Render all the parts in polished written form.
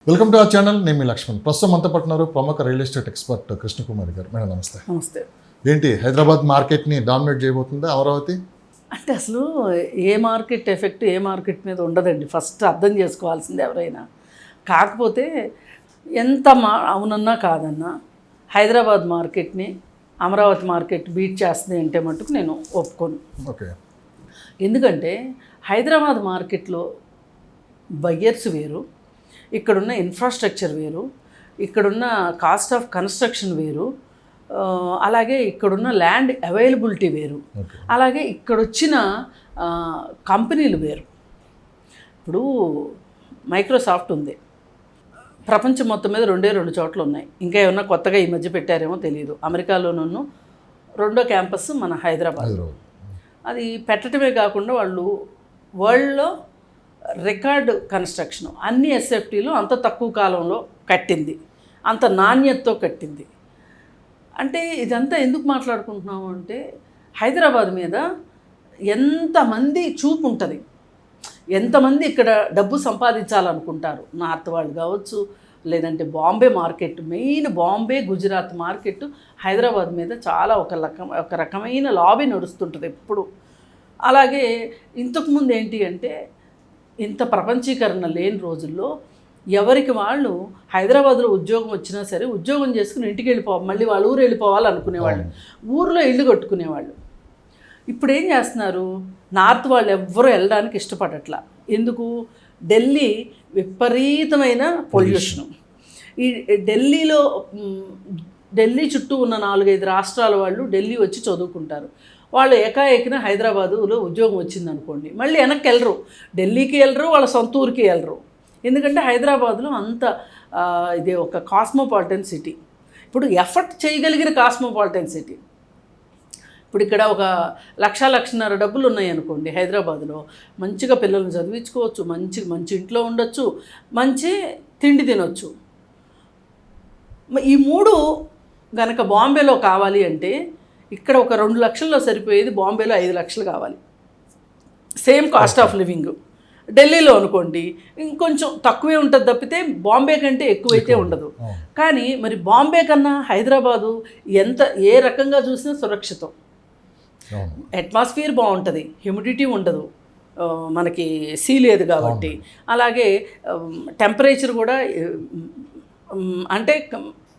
Welcome to our channel. నేను మీ లక్ష్మణ్. ప్రస్తుతం అంతా పట్టినారు ప్రముఖ రియల్ ఎస్టేట్ ఎక్స్పర్ట్ కృష్ణకుమారి గారు. మేడం నమస్తే. నమస్తే. ఏంటి హైదరాబాద్ మార్కెట్ని డామినేట్ చేయబోతుందా అమరావతి? అంటే అసలు ఏ మార్కెట్ ఎఫెక్ట్ ఏ మార్కెట్ మీద ఉండదండి. ఫస్ట్ అర్థం చేసుకోవాల్సింది ఎవరైనా. కాకపోతే ఎంత అవునన్నా కాదన్నా హైదరాబాద్ మార్కెట్ని అమరావతి మార్కెట్ బీట్ చేస్తుంది అంటే మటుకు నేను ఒప్పుకోను. ఓకే. ఎందుకంటే హైదరాబాద్ మార్కెట్లో బయ్యర్స్ వేరు, ఇక్కడున్న ఇన్ఫ్రాస్ట్రక్చర్ వేరు, ఇక్కడున్న కాస్ట్ ఆఫ్ కన్స్ట్రక్షన్ వేరు, అలాగే ఇక్కడున్న ల్యాండ్ అవైలబిలిటీ వేరు, అలాగే ఇక్కడొచ్చిన కంపెనీలు వేరు. ఇప్పుడు మైక్రోసాఫ్ట్ ఉంది, ప్రపంచం మొత్తం మీద రెండు చోట్ల ఉన్నాయి. ఇంకా ఏమన్నా కొత్తగా ఈ మధ్య పెట్టారేమో తెలియదు. అమెరికాలోనూ రెండో క్యాంపస్ మన హైదరాబాద్. అది పెట్టడమే కాకుండా వాళ్ళు వరల్డ్లో రికార్డ్ కన్స్ట్రక్షన్ అన్ని ఎస్ఎఫ్టీలు అంత తక్కువ కాలంలో కట్టింది, అంత నాణ్యతతో కట్టింది. అంటే ఇదంతా ఎందుకు మాట్లాడుకుంటున్నాము అంటే హైదరాబాద్ మీద ఎంతమంది చూపు ఉంటుంది, ఎంతమంది ఇక్కడ డబ్బు సంపాదించాలనుకుంటారు. నార్త్ వాళ్ళు కావచ్చు, లేదంటే Bombay market, main Bombay Gujarat market Hyderabad మీద చాలా ఒక రకమైన లాబీ నడుస్తుంటుంది ఎప్పుడు. అలాగే ఇంతకుముందు ఏంటి అంటే ఇంత ప్రపంచీకరణ లేని రోజుల్లో ఎవరికి వాళ్ళు హైదరాబాద్లో ఉద్యోగం వచ్చినా సరే ఉద్యోగం చేసుకుని ఇంటికి వెళ్ళిపోవాలి, మళ్ళీ వాళ్ళ ఊరు వెళ్ళిపోవాలి అనుకునేవాళ్ళు, ఊరిలో ఇల్లు కట్టుకునేవాళ్ళు. ఇప్పుడు ఏం చేస్తున్నారు, నార్త్ వాళ్ళు ఎవ్వరూ వెళ్ళడానికి ఇష్టపడట్లా. ఎందుకు? ఢిల్లీ విపరీతమైన పొల్యూషను. ఈ ఢిల్లీ చుట్టూ ఉన్న 4-5 రాష్ట్రాల వాళ్ళు ఢిల్లీ వచ్చి చదువుకుంటారు. వాళ్ళు ఏకాఏకిన హైదరాబాదులో ఉద్యోగం వచ్చిందనుకోండి, మళ్ళీ వెనక్కి వెళ్ళరు, ఢిల్లీకి వెళ్ళరు, వాళ్ళ సొంత ఊరికి వెళ్ళరు. ఎందుకంటే హైదరాబాద్లో అంత ఇది ఒక కాస్మోపాలిటన్ సిటీ. ఇప్పుడు ఎఫర్ట్ చేయగలిగిన కాస్మోపాలిటన్ సిటీ. ఇప్పుడు ఇక్కడ ఒక 1,00,000-1,50,000 డబ్బులు ఉన్నాయి అనుకోండి, హైదరాబాద్లో మంచిగా పిల్లల్ని చదివించుకోవచ్చు, మంచి ఇంట్లో ఉండొచ్చు, మంచి తిండి తినొచ్చు. ఈ 3 గనక బాంబేలో కావాలి అంటే ఇక్కడ ఒక 2 లక్షల్లో సరిపోయేది బాంబేలో 5 లక్షలు కావాలి, సేమ్ కాస్ట్ ఆఫ్ లివింగ్. ఢిల్లీలో అనుకోండి ఇంకొంచెం తక్కువే ఉంటుంది తప్పితే బాంబే కంటే ఎక్కువైతే ఉండదు. కానీ మరి బాంబే కన్నా హైదరాబాదు ఏ రకంగా చూసినా సురక్షితం. అట్మాస్ఫియర్ బాగుంటుంది, హ్యూమిడిటీ ఉండదు, మనకి సీ లేదు కాబట్టి. అలాగే టెంపరేచర్ కూడా అంటే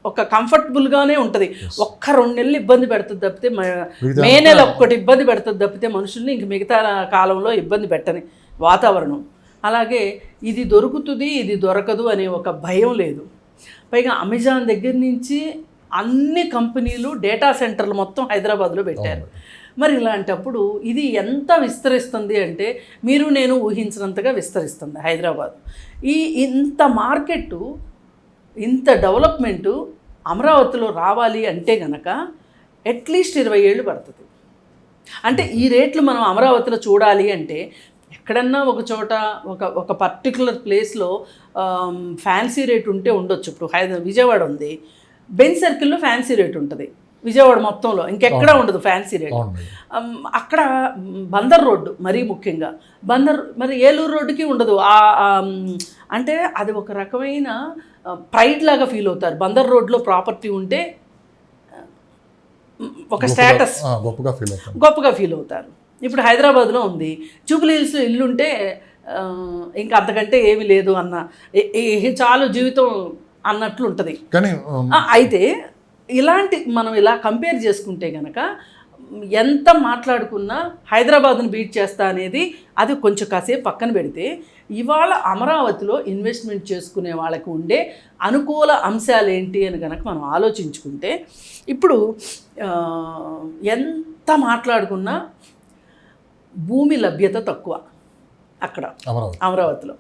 ఒక కంఫర్టబుల్గానే ఉంటుంది. 1-2 నెలలు ఇబ్బంది పెడుతుంది తప్పితే, మే నెల ఒక్కటి ఇబ్బంది పెడుతుంది తప్పితే మనుషుల్ని ఇంక మిగతా కాలంలో ఇబ్బంది పెట్టని వాతావరణం. అలాగే ఇది దొరుకుతుంది ఇది దొరకదు అనే ఒక భయం లేదు. పైగా అమెజాన్ దగ్గర నుంచి అన్ని కంపెనీలు డేటా సెంటర్లు మొత్తం హైదరాబాద్లో పెట్టారు. మరి ఇలాంటప్పుడు ఇది ఎంత విస్తరిస్తుంది అంటే మీరు నేను ఊహించినంతగా విస్తరిస్తుంది హైదరాబాద్. ఇంత మార్కెట్టు, ఇంత డెవలప్మెంటు అమరావతిలో రావాలి అంటే గనక అట్లీస్ట్ 20 ఏళ్ళు పడుతుంది. అంటే ఈ రేట్లు మనం అమరావతిలో చూడాలి అంటే ఎక్కడన్నా ఒక చోట ఒక పర్టికులర్ ప్లేస్లో ఫ్యాన్సీ రేట్ ఉంటే ఉండొచ్చు. ఇప్పుడు విజయవాడ ఉంది, బెంజ్ సర్కిల్లో ఫ్యాన్సీ రేట్ ఉంటుంది విజయవాడ మొత్తంలో, ఇంకెక్కడా ఉండదు ఫ్యాన్సీ రేట్. అక్కడ బందర్ రోడ్డు మరీ ముఖ్యంగా, మరి ఏలూరు రోడ్డుకి ఉండదు. అంటే అది ఒక రకమైన ప్రైడ్ లాగా ఫీల్ అవుతారు. బందర్ రోడ్లో ప్రాపర్టీ ఉంటే ఒక స్టేటస్, గొప్పగా ఫీల్ అవుతారు. ఇప్పుడు హైదరాబాద్లో ఉంది, జూబ్లీ హిల్స్లో ఇల్లుంటే ఇంకా అంతకంటే ఏమీ లేదు అన్న, చాలు జీవితం అన్నట్లు ఉంటుంది. అయితే మనం ఇలా కంపేర్ చేసుకుంటే కనుక ఎంత మాట్లాడుకున్నా హైదరాబాద్ను బీట్ చేస్తా అనేది అది కొంచెం కాసేపు పక్కన పెడితే, ఇవాళ అమరావతిలో ఇన్వెస్ట్మెంట్ చేసుకునే వాళ్ళకి ఉండే అనుకూల అంశాలు ఏంటి అని కనుక మనం ఆలోచించుకుంటే, ఇప్పుడు ఎంత మాట్లాడుకున్నా భూమి లభ్యత తక్కువ అక్కడ అమరావతిలో.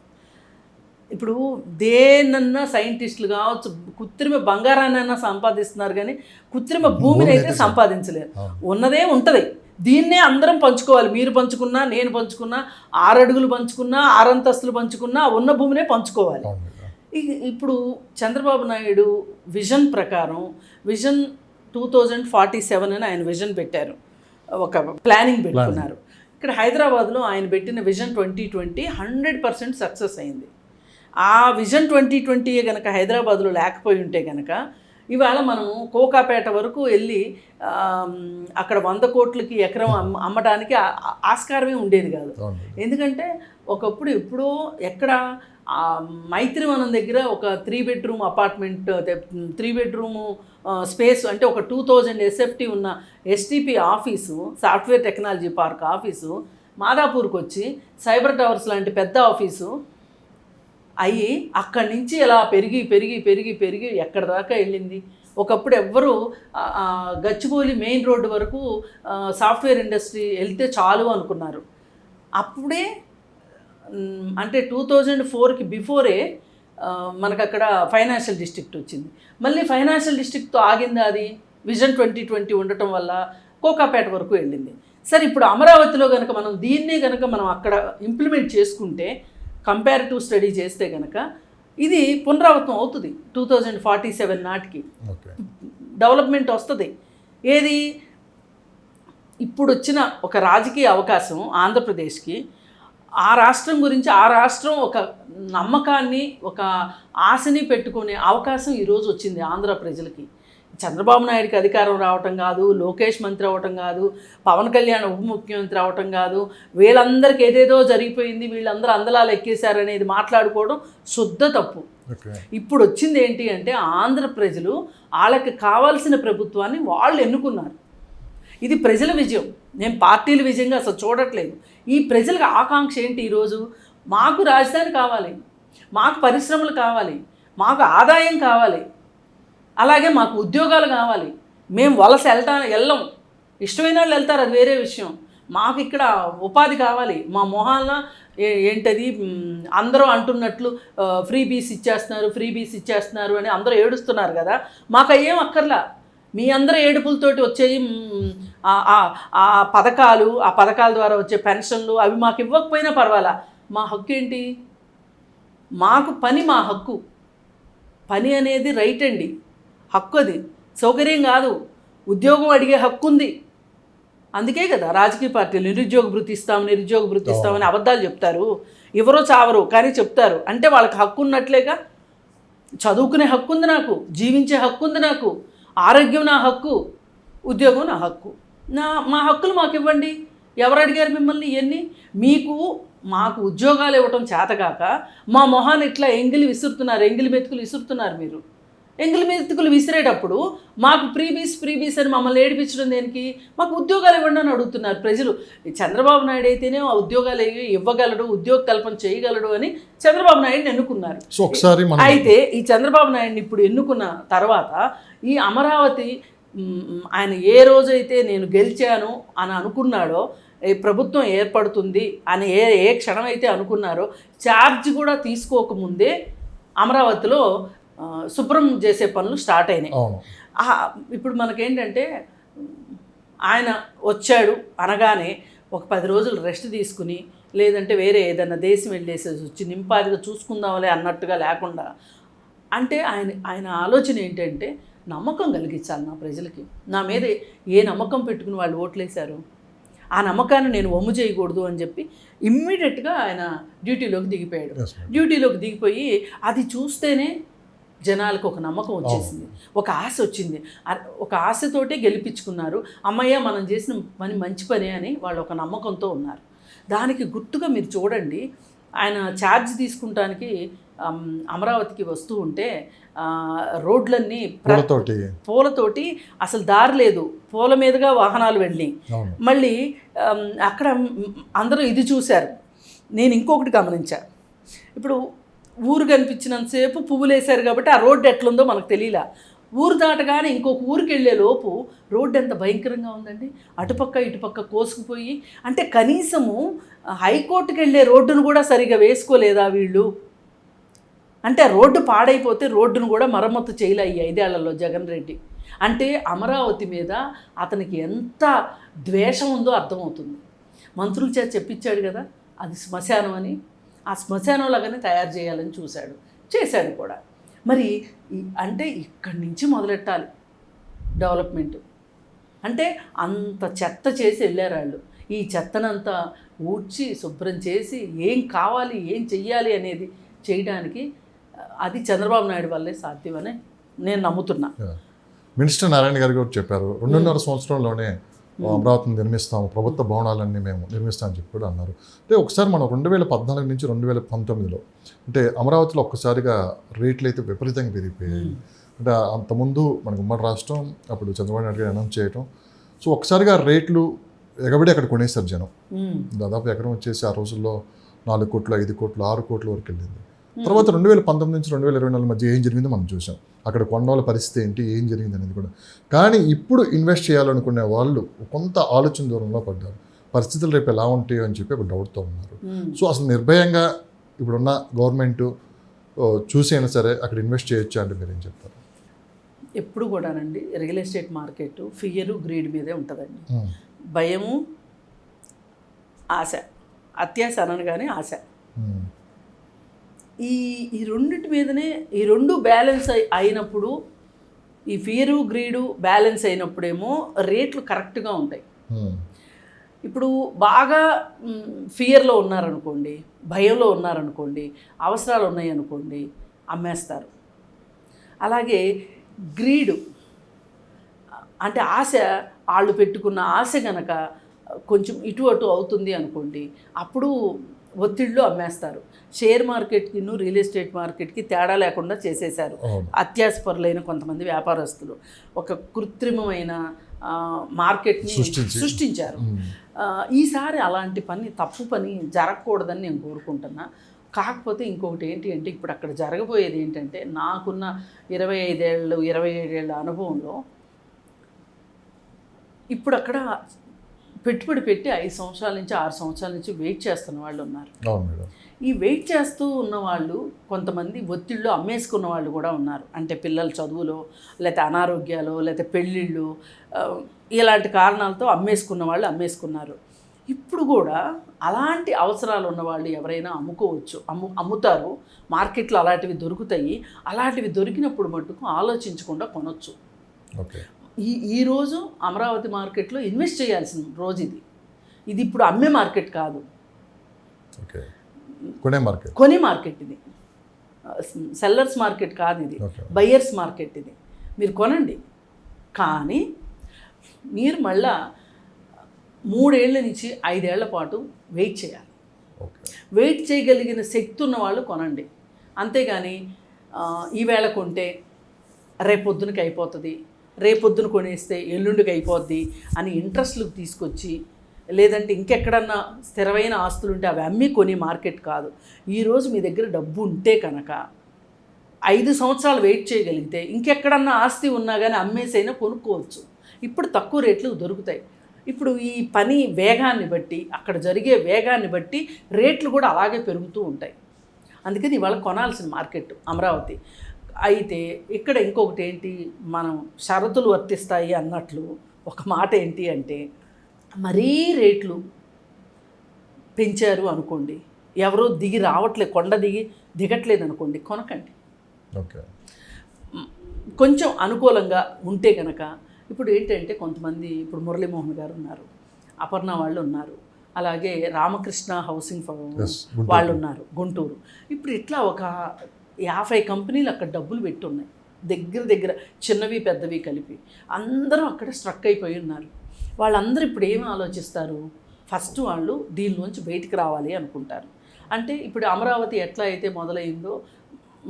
ఇప్పుడు దేనన్నా సైంటిస్టులు కావచ్చు కృత్రిమ బంగారాన్నైనా సంపాదిస్తున్నారు, కానీ కృత్రిమ భూమిని అయితే సంపాదించలేరు. ఉన్నదే ఉంటుంది, దీన్నే అందరం పంచుకోవాలి. మీరు పంచుకున్నా, నేను పంచుకున్నా, 6 అడుగులు పంచుకున్నా, 6 అంతస్తులు పంచుకున్నా, ఉన్న భూమినే పంచుకోవాలి. ఇప్పుడు చంద్రబాబు నాయుడు విజన్ ప్రకారం విజన్ 2047 అని ఆయన విజన్ పెట్టారు, ఒక ప్లానింగ్ పెట్టుకున్నారు. ఇక్కడ హైదరాబాద్లో ఆయన పెట్టిన విజన్ 2020 100% సక్సెస్ అయింది. ఆ విజన్ 2020 కనుక హైదరాబాద్లో లేకపోయి ఉంటే కనుక ఇవాళ మనము కోకాపేట వరకు వెళ్ళి అక్కడ 100 కోట్లకి ఎకరం అమ్మడానికి ఆస్కారమే ఉండేది కాదు. ఎందుకంటే ఒకప్పుడు ఎప్పుడో ఎక్కడ మైత్రివనం దగ్గర ఒక 3 బెడ్రూమ్ అపార్ట్మెంట్ 3 బెడ్రూము స్పేస్ అంటే ఒక 2000 ఎస్ఎఫ్టీ ఉన్న STP office, software technology park office మాదాపూర్కి వచ్చి సైబర్ టవర్స్ లాంటి పెద్ద ఆఫీసు అయ్యి అక్కడి నుంచి ఇలా పెరిగి పెరిగి పెరిగి పెరిగి ఎక్కడి దాకా వెళ్ళింది. ఒకప్పుడు ఎవ్వరూ గచ్చిబౌలి మెయిన్ రోడ్డు వరకు సాఫ్ట్వేర్ ఇండస్ట్రీ వెళ్తే చాలు అనుకున్నారు. అప్పుడే అంటే 2004కి బిఫోరే మనకు అక్కడ ఫైనాన్షియల్ డిస్ట్రిక్ట్ వచ్చింది. మళ్ళీ ఫైనాన్షియల్ డిస్ట్రిక్ట్తో ఆగింది అది విజన్ 2020 ఉండటం వల్ల కోకాపేట వరకు వెళ్ళింది. సరే ఇప్పుడు అమరావతిలో కనుక మనం దీన్నే కనుక మనం అక్కడ ఇంప్లిమెంట్ చేసుకుంటే కంపారిటివ్ స్టడీ చేస్తే కనుక ఇది పునరావృతం అవుతుంది. 2047 నాటికి డెవలప్మెంట్ వస్తుంది. ఏది ఇప్పుడు వచ్చిన ఒక రాజకీయ అవకాశం ఆంధ్రప్రదేశ్కి, ఆ రాష్ట్రం గురించి ఆ రాష్ట్రం ఒక నమ్మకాన్ని ఒక ఆశని పెట్టుకునే అవకాశం ఈరోజు వచ్చింది ఆంధ్ర ప్రజలకి. చంద్రబాబు నాయుడికి అధికారం రావటం కాదు, లోకేష్ మంత్రి అవ్వటం కాదు, పవన్ కళ్యాణ్ ఉప ముఖ్యమంత్రి అవ్వటం కాదు, వీళ్ళందరికీ ఏదేదో జరిగిపోయింది, వీళ్ళందరూ అందలాలు ఎక్కేశారనేది మాట్లాడుకోవడం శుద్ధ తప్పు. ఇప్పుడు వచ్చింది ఏంటి అంటే ఆంధ్ర ప్రజలు వాళ్ళకి కావాల్సిన ప్రభుత్వాన్ని వాళ్ళు ఎన్నుకున్నారు. ఇది ప్రజల విజయం, నేను పార్టీల విజయంగా అసలు చూడట్లేదు. ఈ ప్రజలకు ఆకాంక్ష ఏంటి? ఈరోజు మాకు రాజధాని కావాలి, మాకు పరిశ్రమలు కావాలి, మాకు ఆదాయం కావాలి, అలాగే మాకు ఉద్యోగాలు కావాలి. మేము వలస వెళ్ళం, ఇష్టమైన వాళ్ళు వెళ్తారు, అది వేరే విషయం. మాకు ఇక్కడ ఉపాధి కావాలి. మా మొహాలన ఏంటది అందరూ అంటున్నట్లు ఫ్రీ బీస్ ఇచ్చేస్తున్నారు అని అందరూ ఏడుస్తున్నారు కదా, మాకు అయ్యేం అక్కర్లా. మీ అందరూ ఏడుపులతోటి వచ్చేవి ఆ పథకాల ద్వారా వచ్చే పెన్షన్లు అవి మాకు ఇవ్వకపోయినా పర్వాలా. మా హక్కు ఏంటి? మాకు పని, మా హక్కు. పని అనేది రైట్ అండి, హక్కు, అది సౌకర్యం కాదు. ఉద్యోగం అడిగే హక్కు ఉంది. అందుకే కదా రాజకీయ పార్టీలు నిరుద్యోగ భృతి ఇస్తామని అబద్ధాలు చెప్తారు. ఎవరో చావరు కానీ చెప్తారు. అంటే వాళ్ళకి హక్కు ఉన్నట్లేగా. చదువుకునే హక్కు ఉంది నాకు, జీవించే హక్కు ఉంది నాకు, ఆరోగ్యం నా హక్కు, ఉద్యోగం నా హక్కు. మా హక్కులు మాకు ఇవ్వండి. ఎవరు అడిగారు మిమ్మల్ని ఇవన్నీ? మాకు ఉద్యోగాలు ఇవ్వటం చేతగాక మా మొహాన్ని ఇట్లా ఎంగిలి మెతుకులు విసురుతున్నారు. మీరు ఎంగిలి మెతుకులు విసిరేటప్పుడు మాకు ఫ్రీబీస్ అని మమ్మల్ని ఏడిపించడం దేనికి? మాకు ఉద్యోగాలు ఇవ్వండి అని అడుగుతున్నారు ప్రజలు. చంద్రబాబు నాయుడు అయితేనే ఆ ఉద్యోగాలు ఇవ్వగలడు, ఉద్యోగ కల్పన చేయగలడు అని చంద్రబాబు నాయుడిని ఎన్నుకున్నారు. అయితే ఈ చంద్రబాబు నాయుడిని ఇప్పుడు ఎన్నుకున్న తర్వాత ఈ అమరావతి ఆయన ఏ రోజైతే నేను గెలిచాను అని అనుకున్నాడో, ప్రభుత్వం ఏర్పడుతుంది అని ఏ క్షణం అయితే అనుకున్నారో, ఛార్జ్ కూడా తీసుకోకముందే అమరావతిలో శుభ్రం చేసే పనులు స్టార్ట్ అయినాయి. ఇప్పుడు మనకేంటంటే ఆయన వచ్చాడు అనగానే ఒక 10 రోజులు రెస్ట్ తీసుకుని, లేదంటే వేరే ఏదైనా దేశం వెళ్ళేసేసి వచ్చి నింపాదిగా చూసుకుందాంలే అన్నట్టుగా లేకుండా, అంటే ఆయన ఆలోచన ఏంటంటే నమ్మకం కలిగించాలి నా ప్రజలకి. నా మీద ఏ నమ్మకం పెట్టుకుని వాళ్ళు ఓట్లేశారు, ఆ నమ్మకాన్ని నేను వమ్ము చేయకూడదు అని చెప్పి ఇమ్మీడియట్గా ఆయన డ్యూటీలోకి దిగిపోయాడు. డ్యూటీలోకి దిగిపోయి అది చూస్తేనే జనాలకు ఒక నమ్మకం వచ్చేసింది, ఒక ఆశ వచ్చింది. ఒక ఆశతోటే గెలిపించుకున్నారు. అమ్మయ్య మనం చేసిన పని మంచి పని అని వాళ్ళు ఒక నమ్మకంతో ఉన్నారు. దానికి గుర్తుగా మీరు చూడండి, ఆయన ఛార్జ్ తీసుకుంటానికి అమరావతికి వస్తూ ఉంటే రోడ్లన్నీ పూలతోటి అసలు దారి లేదు, పూల మీదుగా వాహనాలు వెళ్ళి, మళ్ళీ అక్కడ అందరూ ఇది చూశారు. నేను ఇంకొకటి గమనించా, ఇప్పుడు ఊరు కనిపించినంతసేపు పువ్వులు వేశారు కాబట్టి ఆ రోడ్డు ఎట్లుందో మనకు తెలియలా. ఊరు దాటగానే ఇంకొక ఊరికి వెళ్ళే లోపు రోడ్డు ఎంత భయంకరంగా ఉందండి, అటుపక్క ఇటుపక్క కోసుకుపోయి. అంటే కనీసము హైకోర్టుకి వెళ్ళే రోడ్డును కూడా సరిగా వేసుకోలేదా వీళ్ళు? అంటే రోడ్డు పాడైపోతే రోడ్డును కూడా మరమ్మతు చేయలే ఈ 5 ఏళ్లలో జగన్ రెడ్డి. అంటే అమరావతి మీద అతనికి ఎంత ద్వేషం ఉందో అర్థమవుతుంది. మంత్రుల చేత చెప్పించాడు కదా అది శ్మశానం అని, ఆ శ్మశానం లాగానే తయారు చేయాలని చేశాడు కూడా. మరి అంటే ఇక్కడి నుంచి మొదలెట్టాలి డెవలప్మెంట్. అంటే అంత చెత్త చేసి వెళ్ళారు వాళ్ళు. ఈ చెత్తనంతా ఊడ్చి శుభ్రం చేసి ఏం కావాలి ఏం చెయ్యాలి అనేది చేయడానికి అది చంద్రబాబు నాయుడు వల్లే సాధ్యమని నేను నమ్ముతున్నా. మినిస్టర్ నారాయణ గారు కూడా చెప్పారు 2.5 సంవత్సరంలోనే అమరావతిని నిర్మిస్తాము, ప్రభుత్వ భవనాలన్నీ మేము నిర్మిస్తామని చెప్పి కూడా అన్నారు. అంటే ఒకసారి మనం 2014 నుంచి 2019లో అంటే అమరావతిలో ఒక్కసారిగా రేట్లు అయితే విపరీతంగా పెరిగిపోయాయి. అంటే అంతకుముందు మనకు ఉమ్మడి రాష్ట్రం, అప్పుడు చంద్రబాబు నాయుడు గారు అనౌన్స్ చేయటం, సో ఒకసారిగా రేట్లు ఎగబడి అక్కడ కొనేసారు జనం. దాదాపు ఎకరం వచ్చేసి ఆ రోజుల్లో 4 కోట్లు, 5 కోట్లు, 6 కోట్ల వరకు వెళ్ళింది. తర్వాత 2019 నుంచి 2024 మధ్య ఏం జరిగిందో మనం చూసాం. అక్కడ కొన్నవాళ్ళ పరిస్థితి ఏంటి, ఏం జరిగింది అనేది కూడా. కానీ ఇప్పుడు ఇన్వెస్ట్ చేయాలనుకునే వాళ్ళు కొంత ఆలోచన దూరంలో పడ్డారు. పరిస్థితులు రేపు ఎలా ఉంటాయో అని చెప్పి ఒక డౌట్తో ఉన్నారు. సో అసలు నిర్భయంగా ఇప్పుడున్న గవర్నమెంట్ చూసైనా సరే అక్కడ ఇన్వెస్ట్ చేయొచ్చా అంటే మీరు ఏం చెప్తారు? ఎప్పుడు కూడానండి real estate market fear, greed మీదే ఉంటుందండి. భయము, ఆశ, అత్యాశ అనగానే ఆశ, ఈ రెండింటి మీదనే, ఈ రెండు బ్యాలెన్స్ అయినప్పుడు, ఈ ఫియరు గ్రీడు బ్యాలెన్స్ అయినప్పుడేమో రేట్లు కరెక్ట్గా ఉంటాయి. ఇప్పుడు బాగా ఫియర్లో ఉన్నారనుకోండి, భయంలో ఉన్నారనుకోండి, అవసరాలు ఉన్నాయి అనుకోండి, అమ్మేస్తారు. అలాగే గ్రీడు అంటే ఆశ, వాళ్ళు పెట్టుకున్న ఆశ గనక కొంచెం ఇటు అటు అవుతుంది అనుకోండి, అప్పుడు ఒత్తిడిలో అమ్మేస్తారు. షేర్ మార్కెట్కి రియల్ ఎస్టేట్ మార్కెట్కి తేడా లేకుండా చేసేశారు అత్యాశపరులైన కొంతమంది వ్యాపారస్తులు. ఒక కృత్రిమమైన మార్కెట్ని సృష్టించారు. ఈసారి అలాంటి తప్పు పని జరగకూడదని నేను కోరుకుంటున్నా. కాకపోతే ఇంకొకటి ఏంటి అంటే, ఇప్పుడు అక్కడ జరగబోయేది ఏంటంటే, నాకున్న 25 ఏళ్ళు 27 ఏళ్ళ అనుభవంలో ఇప్పుడు అక్కడ పెట్టుబడి పెట్టి 5 సంవత్సరాల నుంచి 6 సంవత్సరాల నుంచి వెయిట్ చేస్తున్న వాళ్ళు ఉన్నారు. ఈ వెయిట్ చేస్తూ ఉన్న వాళ్ళు కొంతమంది ఒత్తిడిలో అమ్మేసుకున్న వాళ్ళు కూడా ఉన్నారు. అంటే పిల్లల చదువులో, లేకపోతే అనారోగ్యాలు, లేకపోతే పెళ్ళిళ్ళు, ఇలాంటి కారణాలతో అమ్మేసుకున్న వాళ్ళు అమ్మేసుకున్నారు. ఇప్పుడు కూడా అలాంటి అవసరాలు ఉన్నవాళ్ళు ఎవరైనా అమ్ముకోవచ్చు, అమ్ముతారు. మార్కెట్లో అలాంటివి దొరుకుతాయి. అలాంటివి దొరికినప్పుడు మట్టుకు ఆలోచించకుండా కొనొచ్చు. ఈరోజు అమరావతి మార్కెట్లో ఇన్వెస్ట్ చేయాల్సిన రోజు ఇది ఇప్పుడు అమ్మే మార్కెట్ కాదు, కొనే మార్కెట్ ఇది. సెల్లర్స్ మార్కెట్ కాదు ఇది, బయ్యర్స్ మార్కెట్ ఇది. మీరు కొనండి, కానీ మీరు మళ్ళా 3 ఏళ్ల నుంచి 5 ఏళ్ల పాటు వెయిట్ చేయాలి. వెయిట్ చేయగలిగిన శక్తి ఉన్న వాళ్ళు కొనండి. అంతేగాని ఈవేళ కొంటే రేపొద్దునకి అయిపోతుంది, రేపొద్దున కొనేస్తే ఎల్లుండికి అయిపోద్ది అని ఇంట్రెస్ట్లకు తీసుకొచ్చి, లేదంటే ఇంకెక్కడన్నా స్థిరమైన ఆస్తులు ఉంటే అవి అమ్మి కొని మార్కెట్ కాదు. ఈరోజు మీ దగ్గర డబ్బు ఉంటే కనుక 5 సంవత్సరాలు వెయిట్ చేయగలిగితే ఇంకెక్కడన్నా ఆస్తి ఉన్నా కానీ అమ్మేసైనా కొనుక్కోవచ్చు. ఇప్పుడు తక్కువ రేట్లకు దొరుకుతాయి. ఇప్పుడు ఈ పని వేగాన్ని బట్టి, అక్కడ జరిగే వేగాన్ని బట్టి రేట్లు కూడా అలాగే పెరుగుతూ ఉంటాయి. అందుకని ఇవాళ కొనాల్సిన మార్కెట్ అమరావతి. అయితే ఇక్కడ ఇంకొకటి ఏంటి, మనం షరతులు వర్తిస్తాయి అన్నట్లు ఒక మాట ఏంటి అంటే, మరీ రేట్లు పెంచారు అనుకోండి, ఎవరో దిగి రావట్లేదు, కొండ దిగట్లేదు అనుకోండి, కొనకండి. కొంచెం అనుకూలంగా ఉంటే కనుక, ఇప్పుడు ఏంటంటే కొంతమంది, ఇప్పుడు మురళీమోహన్ గారు ఉన్నారు, అపర్ణ వాళ్ళు ఉన్నారు, అలాగే రామకృష్ణ హౌసింగ్ వాళ్ళు ఉన్నారు గుంటూరు. ఇప్పుడు ఇట్లా ఒక 50 కంపెనీలు అక్కడ డబ్బులు పెట్టి ఉన్నాయి, దగ్గర చిన్నవి పెద్దవి కలిపి. అందరూ అక్కడ స్ట్రక్ అయిపోయి ఉన్నారు. వాళ్ళందరూ ఇప్పుడు ఏమి ఆలోచిస్తారు, ఫస్ట్ వాళ్ళు దీనిలోంచి బయటికి రావాలి అనుకుంటారు. అంటే ఇప్పుడు అమరావతి ఎట్లా అయితే మొదలైందో,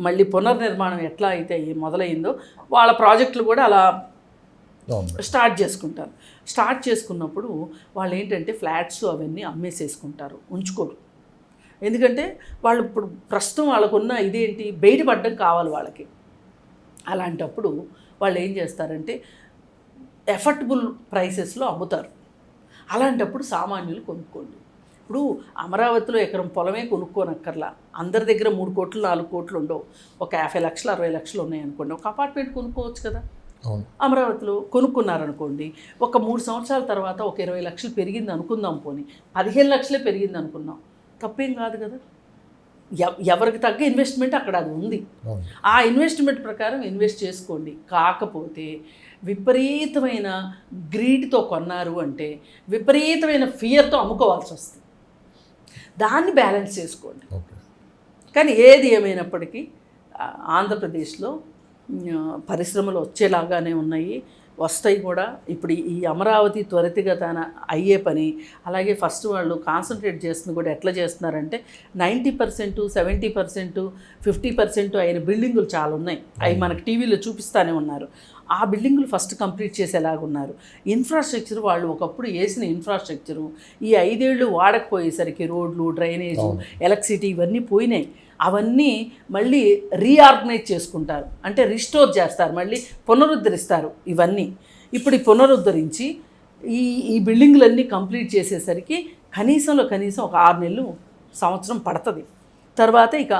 మళ్ళీ పునర్నిర్మాణం ఎట్లా అయితే మొదలైందో, వాళ్ళ ప్రాజెక్టులు కూడా అలా స్టార్ట్ చేసుకుంటారు. స్టార్ట్ చేసుకున్నప్పుడు వాళ్ళు ఏంటంటే ఫ్లాట్స్ అవన్నీ అమ్మేసేసుకుంటారు, ఉంచుకోరు. ఎందుకంటే వాళ్ళు ఇప్పుడు ప్రస్తుతం వాళ్ళకున్న ఇదేంటి, బయటపడడం కావాలి వాళ్ళకి. అలాంటప్పుడు వాళ్ళు ఏం చేస్తారంటే ఎఫర్టబుల్ ప్రైసెస్లో అమ్ముతారు. అలాంటప్పుడు సామాన్యులు కొనుక్కోండి. ఇప్పుడు అమరావతిలో ఎకరం పొలమే కొనుక్కోనక్కర్లా. అందరి దగ్గర 3 కోట్లు 4 కోట్లు ఉండవు. ఒక 50 లక్షలు 60 లక్షలు ఉన్నాయనుకోండి, ఒక అపార్ట్మెంట్ కొనుక్కోవచ్చు కదా. అమరావతిలో కొనుక్కున్నారనుకోండి, ఒక 3 సంవత్సరాల తర్వాత ఒక 20 లక్షలు పెరిగింది అనుకుందాం, పోనీ 15 లక్షలే పెరిగింది అనుకుందాం, తప్పేం కాదు కదా. ఎవరికి తగ్గ ఇన్వెస్ట్మెంట్ అక్కడ అది ఉంది. ఆ ఇన్వెస్ట్మెంట్ ప్రకారం ఇన్వెస్ట్ చేసుకోండి. కాకపోతే విపరీతమైన గ్రీడ్తో కొన్నారు అంటే విపరీతమైన ఫియర్తో అమ్ముకోవాల్సి వస్తుంది. దాన్ని బ్యాలెన్స్ చేసుకోండి. కానీ ఏది ఏమైనప్పటికీ ఆంధ్రప్రదేశ్లో పరిశ్రమలు వచ్చేలాగానే ఉన్నాయి, వస్తాయి కూడా. ఇప్పుడు ఈ అమరావతి త్వరితగతిన అయ్యే పని, అలాగే ఫస్ట్ వాళ్ళు కాన్సన్ట్రేట్ చేస్తుంది కూడా ఎట్లా చేస్తున్నారంటే 90%, 70%, 50% అయిన బిల్డింగులు చాలా ఉన్నాయి. అవి మనకు టీవీలో చూపిస్తూనే ఉన్నారు. ఆ బిల్డింగులు ఫస్ట్ కంప్లీట్ చేసేలాగా ఉన్నారు. ఇన్ఫ్రాస్ట్రక్చర్ వాళ్ళు ఒకప్పుడు వేసిన ఇన్ఫ్రాస్ట్రక్చరు ఈ 5 ఏళ్ళు వాడకపోయేసరికి రోడ్లు, డ్రైనేజు, ఎలక్ట్రిసిటీ ఇవన్నీ పోయినాయి. అవన్నీ మళ్ళీ రీఆర్గనైజ్ చేసుకుంటారు, అంటే రిస్టోర్ చేస్తారు, మళ్ళీ పునరుద్ధరిస్తారు ఇవన్నీ. ఇప్పుడు ఈ పునరుద్ధరించి ఈ బిల్డింగులన్నీ కంప్లీట్ చేసేసరికి కనీసం ఒక 6 నెలలు, సంవత్సరం పడుతుంది. తర్వాత ఇక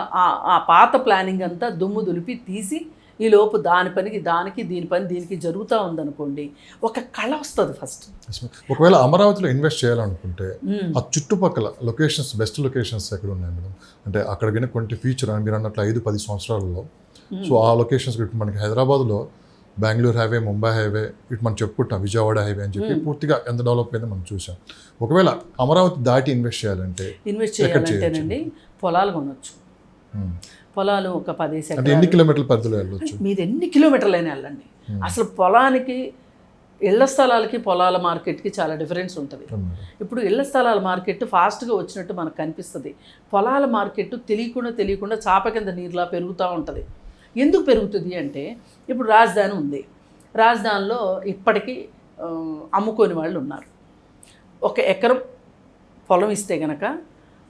ఆ పాత ప్లానింగ్ అంతా దుమ్ము దులిపి తీసి ఈ లోపు దాని పనికి దానికి, దీని పని దీనికి జరుగుతూ ఉందనుకోండి, ఒక కళ వస్తుంది ఫస్ట్. ఒకవేళ అమరావతిలో ఇన్వెస్ట్ చేయాలనుకుంటే ఆ చుట్టుపక్కల లొకేషన్స్, బెస్ట్ లొకేషన్స్ ఎక్కడ ఉన్నాయి మేడం? అంటే అక్కడ కనుక కొంటే ఫ్యూచర్ అని మీరు అన్నట్లు 5-10 సంవత్సరాలలో, సో ఆ లొకేషన్స్ ఇటు మనకి హైదరాబాద్లో బెంగళూరు హైవే, ముంబై హైవే, ఇటు మనం చెప్పుకుంటాం విజయవాడ హైవే అని చెప్పి పూర్తిగా ఎంత డెవలప్ అయిందో మనం చూసాం. ఒకవేళ అమరావతి దాటి ఇన్వెస్ట్ చేయాలంటేనండి పొలాలు కొనొచ్చు. పొలాలు ఒక 10 ఎకరాలు. ఎన్ని కిలోమీటర్ల పరిధిలో వెళ్ళొచ్చు? మీరు ఎన్ని కిలోమీటర్లైనా వెళ్ళండి. అసలు పొలానికి, ఇళ్ల స్థలాలకి, పొలాల మార్కెట్కి చాలా డిఫరెన్స్ ఉంటుంది. ఇప్పుడు ఇళ్ల స్థలాల మార్కెట్ ఫాస్ట్గా వచ్చినట్టు మనకు కనిపిస్తుంది. పొలాల మార్కెట్ తెలియకుండా చాప కింద నీరులా పెరుగుతూ ఉంటుంది. ఎందుకు పెరుగుతుంది అంటే, ఇప్పుడు రాజధాని ఉంది, రాజధానిలో ఇప్పటికీ అమ్ముకోని వాళ్ళు ఉన్నారు. 1 ఎకరం పొలం ఇస్తే కనుక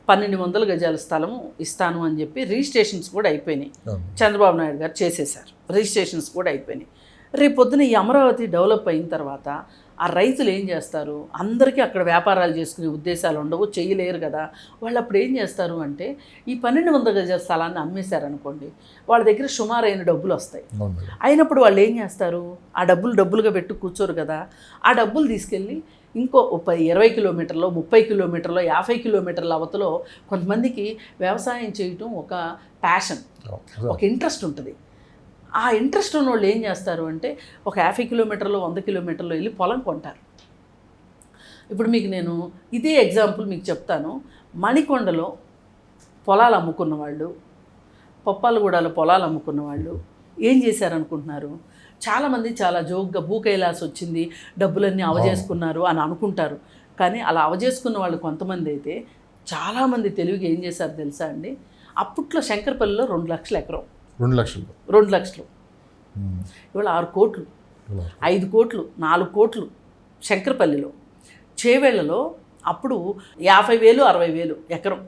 1200 గజాల స్థలము ఇస్తాను అని చెప్పి రిజిస్ట్రేషన్స్ కూడా అయిపోయినాయి. చంద్రబాబు నాయుడు గారు చేసేశారు, రిజిస్ట్రేషన్స్ కూడా అయిపోయినాయి. రేపు పొద్దున ఈ అమరావతి డెవలప్ అయిన తర్వాత ఆ రైతులు ఏం చేస్తారు? అందరికీ అక్కడ వ్యాపారాలు చేసుకునే ఉద్దేశాలు ఉండవు, చేయలేరు కదా. వాళ్ళు అప్పుడు ఏం చేస్తారు అంటే, ఈ 1200 గజాల స్థలాన్ని అమ్మేశారనుకోండి, వాళ్ళ దగ్గర సుమారైన డబ్బులు వస్తాయి. అయినప్పుడు వాళ్ళు ఏం చేస్తారు? ఆ డబ్బులుగా పెట్టి కూర్చోరు కదా. ఆ డబ్బులు తీసుకెళ్ళి ఇంకో 20 కిలోమీటర్లో, 30 కిలోమీటర్లో, 50 కిలోమీటర్ల అవతలో కొంతమందికి వ్యవసాయం చేయటం ఒక ప్యాషన్, ఒక ఇంట్రెస్ట్ ఉంటుంది. ఆ ఇంట్రెస్ట్ ఉన్న వాళ్ళు ఏం చేస్తారు అంటే, ఒక 50 కిలోమీటర్లో, 100 కిలోమీటర్లో వెళ్ళి పొలం కొంటారు. ఇప్పుడు మీకు నేను ఇదే ఎగ్జాంపుల్ మీకు చెప్తాను. మణికొండలో పొలాలు అమ్ముకున్న వాళ్ళు, పప్పాలగూడలో పొలాలు అమ్ముకున్న వాళ్ళు ఏం చేశారనుకుంటున్నారు? చాలామంది చాలా జోక్గా భూ కైలాస్ వచ్చింది, డబ్బులన్నీ అవజేసుకున్నారు అని అనుకుంటారు. కానీ అలా అవజేసుకున్న వాళ్ళు కొంతమంది అయితే, చాలామంది తెలివిగా ఏం చేశారు తెలుసా అండి? అప్పట్లో శంకరపల్లిలో 2 లక్షల ఎకరం, 2 లక్షలు, ఇవాళ 6 కోట్లు, 5 కోట్లు, 4 కోట్లు శంకరపల్లిలో. చేవేళ్లలో అప్పుడు 50,000, 60,000 ఎకరం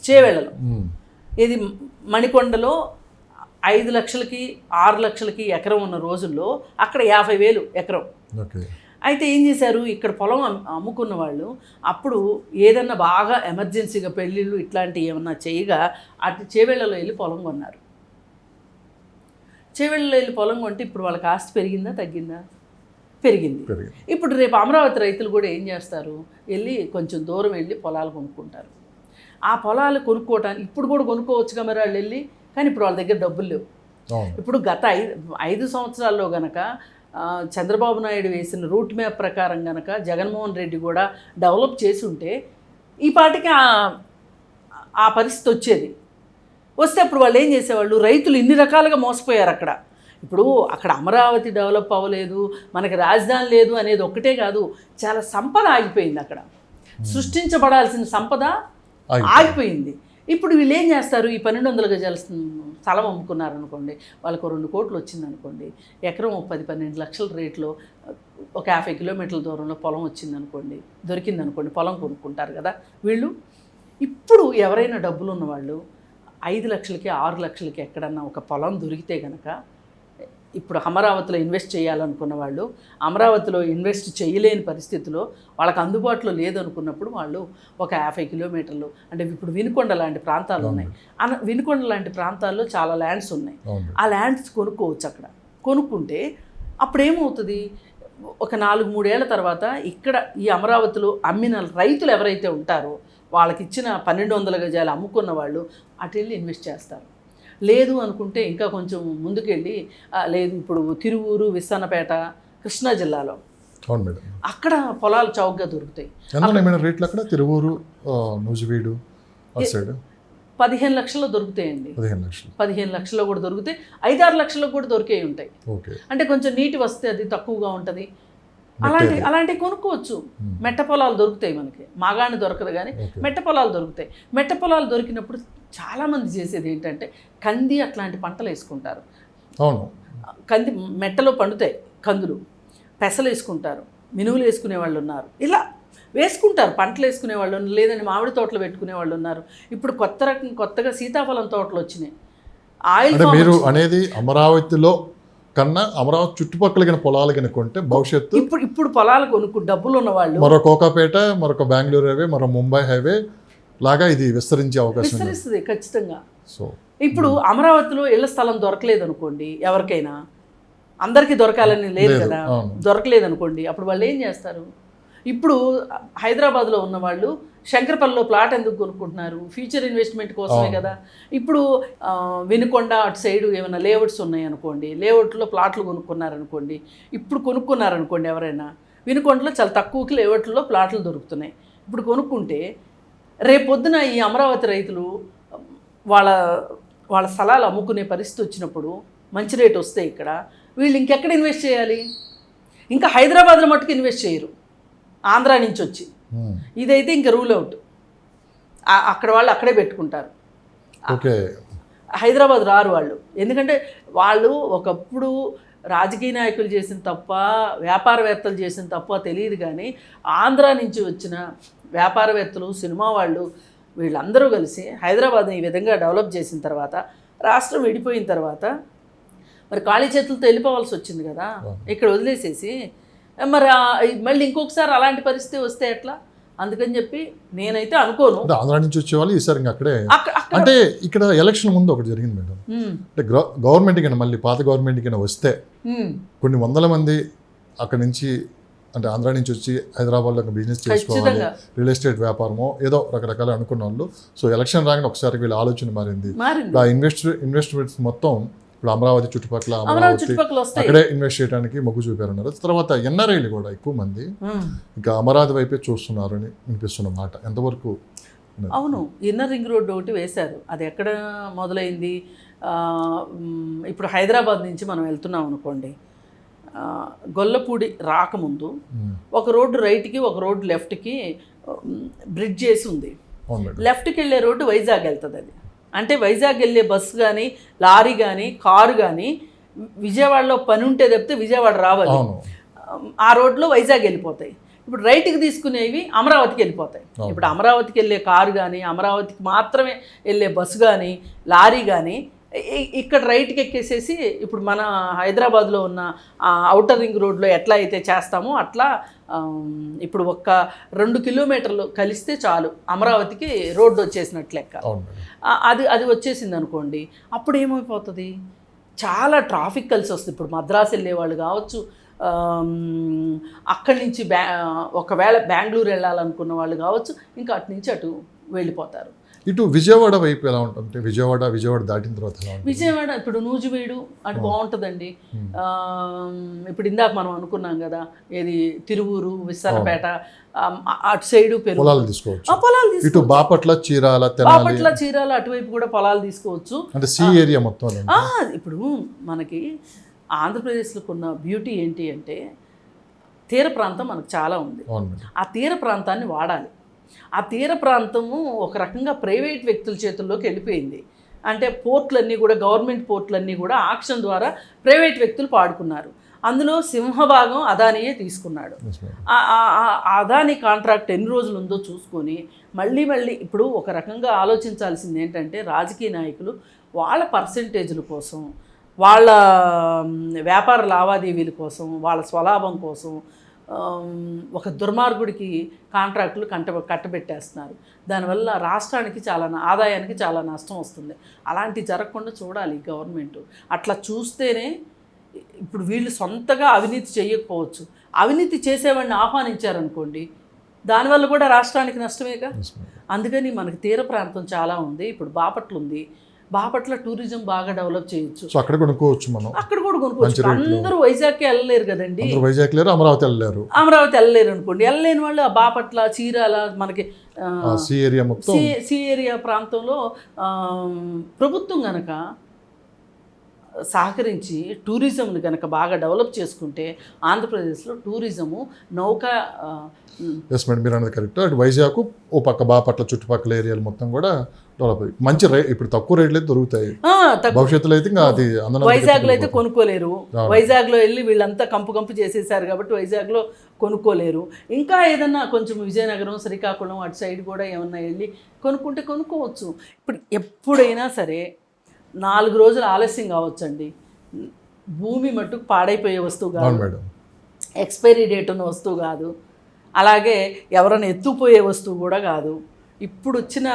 చేవేళ్లలో. ఇది మణికొండలో 5 లక్షలకి, 6 లక్షలకి ఎకరం ఉన్న రోజుల్లో అక్కడ 50,000 ఎకరం. అయితే ఏం చేశారు? ఇక్కడ పొలం అమ్ముకున్న వాళ్ళు అప్పుడు ఏదన్నా బాగా ఎమర్జెన్సీగా పెళ్ళిళ్ళు ఇట్లాంటివి ఏమన్నా చేయగా అటు చేవేళ్లలో వెళ్ళి పొలం కొన్నారు. చేవేళ్లలో వెళ్ళి పొలం కొంటే ఇప్పుడు వాళ్ళకి ఆస్తి పెరిగిందా, తగ్గిందా? పెరిగింది. ఇప్పుడు రేపు అమరావతి రైతులు కూడా ఏం చేస్తారు? వెళ్ళి కొంచెం దూరం వెళ్ళి పొలాలు కొనుక్కుంటారు. ఆ పొలాలు కొనుక్కోవటానికి ఇప్పుడు కూడా కొనుక్కోవచ్చుగా మరి వాళ్ళు వెళ్ళి, కానీ ఇప్పుడు వాళ్ళ దగ్గర డబ్బులు లేవు. ఇప్పుడు గత 5 సంవత్సరాల్లో గనక చంద్రబాబు నాయుడు వేసిన రూట్ మ్యాప్ ప్రకారం గనక జగన్మోహన్ రెడ్డి కూడా డెవలప్ చేసి ఉంటే ఈ పాటికి ఆ పరిస్థితి వచ్చేది. వస్తే అప్పుడు వాళ్ళు ఏం చేసేవాళ్ళు? రైతులు ఇన్ని రకాలుగా మోసపోయారు అక్కడ. ఇప్పుడు అక్కడ అమరావతి డెవలప్ అవ్వలేదు, మనకి రాజధాని లేదు అనేది ఒక్కటే కాదు, చాలా సంపద ఆగిపోయింది అక్కడ. సృష్టించబడాల్సిన సంపద ఆగిపోయింది. ఇప్పుడు వీళ్ళు ఏం చేస్తారు? ఈ 1200 గజాల స్థలం అమ్ముకున్నారనుకోండి, వాళ్ళకు 2 కోట్లు వచ్చిందనుకోండి, ఎకరం 10-12 లక్షల రేట్లో ఒక 50 కిలోమీటర్ల దూరంలో పొలం వచ్చిందనుకోండి, దొరికిందనుకోండి, పొలం కొనుక్కుంటారు కదా వీళ్ళు. ఇప్పుడు ఎవరైనా డబ్బులు ఉన్నవాళ్ళు 5 లక్షలకి, 6 లక్షలకి ఎక్కడన్నా ఒక పొలం దొరికితే కనుక, ఇప్పుడు అమరావతిలో ఇన్వెస్ట్ చేయాలనుకున్న వాళ్ళు అమరావతిలో ఇన్వెస్ట్ చేయలేని పరిస్థితిలో వాళ్ళకి అందుబాటులో లేదనుకున్నప్పుడు వాళ్ళు ఒక 50 కిలోమీటర్లు, అంటే ఇప్పుడు వినుకొండ లాంటి ప్రాంతాలు ఉన్నాయి, వినుకొండ లాంటి ప్రాంతాల్లో చాలా ల్యాండ్స్ ఉన్నాయి. ఆ ల్యాండ్స్ కొనుక్కోవచ్చు. అక్కడ కొనుక్కుంటే అప్పుడు ఏమవుతుంది? ఒక 4-3 ఏళ్ల తర్వాత ఇక్కడ ఈ అమరావతిలో అమ్మిన రైతులు ఎవరైతే ఉంటారో వాళ్ళకి ఇచ్చిన 1200 గజాలు అమ్ముకున్న వాళ్ళు అటు వెళ్ళి ఇన్వెస్ట్ చేస్తారు. లేదు అనుకుంటే ఇంకా కొంచెం ముందుకెళ్ళి, లేదు ఇప్పుడు తిరువూరు, విస్సన్నపేట, కృష్ణా జిల్లాలో అక్కడ పొలాలు చౌకగా దొరుకుతాయి. రేట్లు అక్కడ తిరువూరు, నూజివీడు 15 లక్షల్లో దొరుకుతాయండి. 15 లక్షలు. 15 లక్షల్లో కూడా దొరుకుతాయి, 5-6 లక్షల్లో కూడా దొరికే ఉంటాయి. ఓకే. అంటే కొంచెం నీటి వస్తే అది తక్కువగా ఉంటుంది, అలాంటివి కొనుక్కోవచ్చు. మెట్ట పొలాలు దొరుకుతాయి మనకి, మాగాణి దొరకదు కానీ మెట్ట పొలాలు దొరుకుతాయి. మెట్ట పొలాలు దొరికినప్పుడు చాలామంది చేసేది ఏంటంటే కంది అట్లాంటి పంటలు వేసుకుంటారు. అవును, కంది మెట్టలో పండుతాయి కందులు, పెసలు వేసుకుంటారు, మినువులు వేసుకునే వాళ్ళు ఉన్నారు, ఇలా వేసుకుంటారు. పంటలు వేసుకునే వాళ్ళు, లేదంటే మామిడి తోటలు పెట్టుకునే వాళ్ళు ఉన్నారు. ఇప్పుడు కొత్తగా సీతాఫలం తోటలు వచ్చినాయి. ఆయిల్ అంటే మీరు అనేది అమరావతిలో కన్నా అమరావతి చుట్టుపక్కల కింద పొలాలు కనుక్కుంటే భవిష్యత్తు ఇప్పుడు పొలాలు డబ్బులు ఉన్న వాళ్ళు మరో కోకాపేట, మరొక బెంగళూరు హైవే, మరో ముంబై హైవే లాగా ఇది విస్తరించే అవకాశం విస్తరిస్తుంది ఖచ్చితంగా. సో ఇప్పుడు అమరావతిలో ఇళ్ల స్థలం దొరకలేదు అనుకోండి, ఎవరికైనా అందరికీ దొరకాలని లేదు కదా, దొరకలేదు అనుకోండి, అప్పుడు వాళ్ళు ఏం చేస్తారు? ఇప్పుడు హైదరాబాద్లో ఉన్న వాళ్ళు శంకరపల్లిలో ప్లాట్ ఎందుకు కొనుక్కుంటున్నారు? ఫ్యూచర్ ఇన్వెస్ట్మెంట్ కోసమే కదా. ఇప్పుడు వినుకొండ అటు సైడు ఏమైనా లేఅవుట్స్ ఉన్నాయి అనుకోండి, లేఅవుట్లో ప్లాట్లు కొనుక్కున్నారనుకోండి, ఇప్పుడు కొనుక్కున్నారనుకోండి ఎవరైనా, వినుకొండలో చాలా తక్కువకి లేఅవుట్లో ప్లాట్లు దొరుకుతున్నాయి. ఇప్పుడు కొనుక్కుంటే రేపొద్దున ఈ అమరావతి రైతులు వాళ్ళ స్థలాలు అమ్ముకునే పరిస్థితి వచ్చినప్పుడు, మంచి రేటు వస్తే ఇక్కడ వీళ్ళు ఇంకెక్కడ ఇన్వెస్ట్ చేయాలి? ఇంకా హైదరాబాద్లో మట్టుకు ఇన్వెస్ట్ చేయరు, ఆంధ్రా నుంచి వచ్చి. ఇదైతే ఇంకా రూల్ అవుట్, అక్కడ వాళ్ళు అక్కడే పెట్టుకుంటారు. ఓకే, హైదరాబాద్ రారు వాళ్ళు. ఎందుకంటే వాళ్ళు ఒకప్పుడు రాజకీయ నాయకులు చేసిన తప్ప, వ్యాపారవేత్తలు చేసిన తప్ప తెలియదు కానీ, ఆంధ్రా నుంచి వచ్చిన వ్యాపారవేత్తలు, సినిమా వాళ్ళు, వీళ్ళందరూ కలిసి హైదరాబాద్ని ఈ విధంగా డెవలప్ చేసిన తర్వాత, రాష్ట్రం విడిపోయిన తర్వాత మరి ఖాళీ చేతులతో వెళ్ళిపోవాల్సి వచ్చింది కదా, ఇక్కడ వదిలేసేసి. మరి మళ్ళీ ఇంకొకసారి అలాంటి పరిస్థితి వస్తే ఎట్లా? అందుకని చెప్పి నేనైతే అనుకోను. ఆంధ్రా నుంచి వచ్చేవాళ్ళు ఈసారి ఇంకా అక్కడే. అంటే ఇక్కడ ఎలక్షన్ ముందు ఒకటి జరిగింది మేడం, అంటే గవర్నమెంట్ కింద మళ్ళీ పాత గవర్నమెంట్ కింద వస్తే కొన్ని వందల మంది అక్కడి నుంచి, అంటే ఆంధ్రా నుంచి వచ్చి హైదరాబాద్లో బిజినెస్ చేసుకోవాలి, రియల్ ఎస్టేట్ వ్యాపారమో ఏదో రకరకాల అనుకున్న వాళ్ళు. సో ఎలక్షన్ రాగానే ఒకసారి వీళ్ళ ఆలోచన మారింది. ఆ ఇన్వెస్ట్మెంట్స్ మొత్తం ఇప్పుడు అమరావతి చుట్టుపక్కల, అమరావతి అక్కడే ఇన్వెస్ట్ చేయడానికి మొగ్గు చూపారన్నారు. తర్వాత ఎన్ఆర్ఐలు కూడా ఎక్కువ మంది ఇంకా అమరావతి వైపే చూస్తున్నారు అని వినిపిస్తున్న మాట ఎంతవరకు? అవును, ఇన్నర్ రింగ్ రోడ్డు ఒకటి వేశారు. అది ఎక్కడ మొదలైంది? ఇప్పుడు హైదరాబాద్ నుంచి మనం వెళ్తున్నాం అనుకోండి, గొల్లపూడి రాకముందు ఒక రోడ్డు రైట్కి, ఒక రోడ్డు లెఫ్ట్కి బ్రిడ్జ్ చేసి ఉంది. లెఫ్ట్కి వెళ్ళే రోడ్డు వైజాగ్ వెళ్తుంది. అది అంటే వైజాగ్ వెళ్ళే బస్సు కానీ, లారీ కానీ, కారు కానీ విజయవాడలో పని ఉంటే తప్పితే విజయవాడ రావాలి. ఆ రోడ్లో వైజాగ్ వెళ్ళిపోతాయి. ఇప్పుడు రైట్కి తీసుకునేవి అమరావతికి వెళ్ళిపోతాయి. ఇప్పుడు అమరావతికి వెళ్ళే కారు కానీ, అమరావతికి మాత్రమే వెళ్ళే బస్సు కానీ, లారీ కానీ ఇక్కడ రైట్కి ఎక్కేసేసి ఇప్పుడు మన హైదరాబాద్లో ఉన్న ఔటర్ రింగ్ రోడ్లో ఎట్లా అయితే చేస్తామో అట్లా ఇప్పుడు 2 కిలోమీటర్లు కలిస్తే చాలు అమరావతికి రోడ్డు వచ్చేసినట్లు లెక్క. అది వచ్చేసింది అనుకోండి, అప్పుడు ఏమైపోతుంది? చాలా ట్రాఫిక్ కలిసి వస్తుంది. ఇప్పుడు మద్రాసు వెళ్ళే వాళ్ళు కావచ్చు, అక్కడి నుంచి ఒకవేళ బెంగళూరు వెళ్ళాలనుకున్న వాళ్ళు కావచ్చు, ఇంకా అటు నుంచి అటు వెళ్ళిపోతారు. ఇటు విజయవాడ వైపు ఎలా ఉంటుంది? విజయవాడ దాటిన తర్వాత విజయవాడ ఇప్పుడు నూజివీడు అటు బాగుంటుందండి. ఇప్పుడు ఇందాక మనం అనుకున్నాం కదా, ఏది తిరువూరు, విశాఖపేట అటు సైడు పొలాలు తీసుకోవచ్చు. పొలాలు ఇటు బాపట్ల, చీరాల, అటువైపు కూడా పొలాలు తీసుకోవచ్చు. అంటే సీ ఏరియా మొత్తం. ఇప్పుడు మనకి ఆంధ్రప్రదేశ్లో ఉన్న బ్యూటీ ఏంటి అంటే, తీర ప్రాంతం మనకు చాలా ఉంది. ఆ తీర ప్రాంతాన్ని వాడాలి. ఆ తీర ప్రాంతము ఒక రకంగా ప్రైవేట్ వ్యక్తుల చేతుల్లోకి వెళ్ళిపోయింది. అంటే పోర్ట్లన్నీ కూడా, గవర్నమెంట్ పోర్ట్లన్నీ కూడా ఆక్షన్ ద్వారా ప్రైవేట్ వ్యక్తులు పాడుకున్నారు. అందులో సింహభాగం అదానియే తీసుకున్నాడు. అదాని కాంట్రాక్ట్ ఎన్ని రోజులు ఉందో చూసుకొని మళ్ళీ ఇప్పుడు ఒక రకంగా ఆలోచించాల్సింది ఏంటంటే, రాజకీయ నాయకులు వాళ్ళ పర్సెంటేజ్ల కోసం, వాళ్ళ వ్యాపార లావాదేవీల కోసం, వాళ్ళ స్వలాభం కోసం ఒక దుర్మార్గుడికి కాంట్రాక్టులు కట్టబెట్టేస్తున్నారు. దానివల్ల రాష్ట్రానికి ఆదాయానికి చాలా నష్టం వస్తుంది. అలాంటి జరగకుండా చూడాలి గవర్నమెంట్. అట్లా చూస్తేనే, ఇప్పుడు వీళ్ళు సొంతగా అవినీతి చేయకపోవచ్చు, అవినీతి చేసేవాడిని ఆహ్వానించారనుకోండి, దానివల్ల కూడా రాష్ట్రానికి నష్టమేగా. అందుకని మనకి తీర ప్రాంతం చాలా ఉంది. ఇప్పుడు బాపట్ల ఉంది, బాపట్ల టూరిజం బాగా డెవలప్ చేయొచ్చు. సో అక్కడ కొనుక్కోవచ్చు మనం. అక్కడ కూడా కొనుక్కోవచ్చు. అందరూ వైజాగ్కి వెళ్ళలేరు కదండి, అందరూ వైజాగ్ లేరు, అమరావతి వెళ్ళలేరు. అమరావతి వెళ్ళలేరు అనుకోండి. వెళ్ళలేని వాళ్ళు ఆ బాపట్ల, చీరాల, మనకి సి ఏరియా మొత్తం, సి ఏరియా ప్రాంతంలో ప్రభుత్వం గనక సహకరించి టూరిజంని కనుక బాగా డెవలప్ చేసుకుంటే ఆంధ్రప్రదేశ్లో టూరిజము నౌక ఎస్ మేడం, మీరు అన్నది కరెక్ట్. అటు వైజాగ్ ఓ పక్క బాపట్ల చుట్టుపక్కల ఏరియాలు మొత్తం కూడా డెవలప్ అయ్యి మంచి ఇప్పుడు తక్కువ రేట్లు అయితే దొరుకుతాయి. భవిష్యత్తులో అయితే ఇంకా అది వైజాగ్లో అయితే కొనుక్కోలేరు. వైజాగ్లో వెళ్ళి వీళ్ళంతా కంపు చేసేసారు కాబట్టి వైజాగ్లో కొనుక్కోలేరు. ఇంకా ఏదన్నా కొంచెం విజయనగరం, శ్రీకాకుళం అటు సైడ్ కూడా ఏమన్నా వెళ్ళి కొనుక్కుంటే కొనుక్కోవచ్చు. ఇప్పుడు ఎప్పుడైనా సరే 4 రోజులు ఆలస్యం కావచ్చండి. భూమి మట్టుకు పాడైపోయే వస్తువు కాదు, ఎక్స్పైరీ డేట్ ఉన్న వస్తువు కాదు, అలాగే ఎవరైనా ఎత్తుపోయే వస్తువు కూడా కాదు. ఇప్పుడు వచ్చిన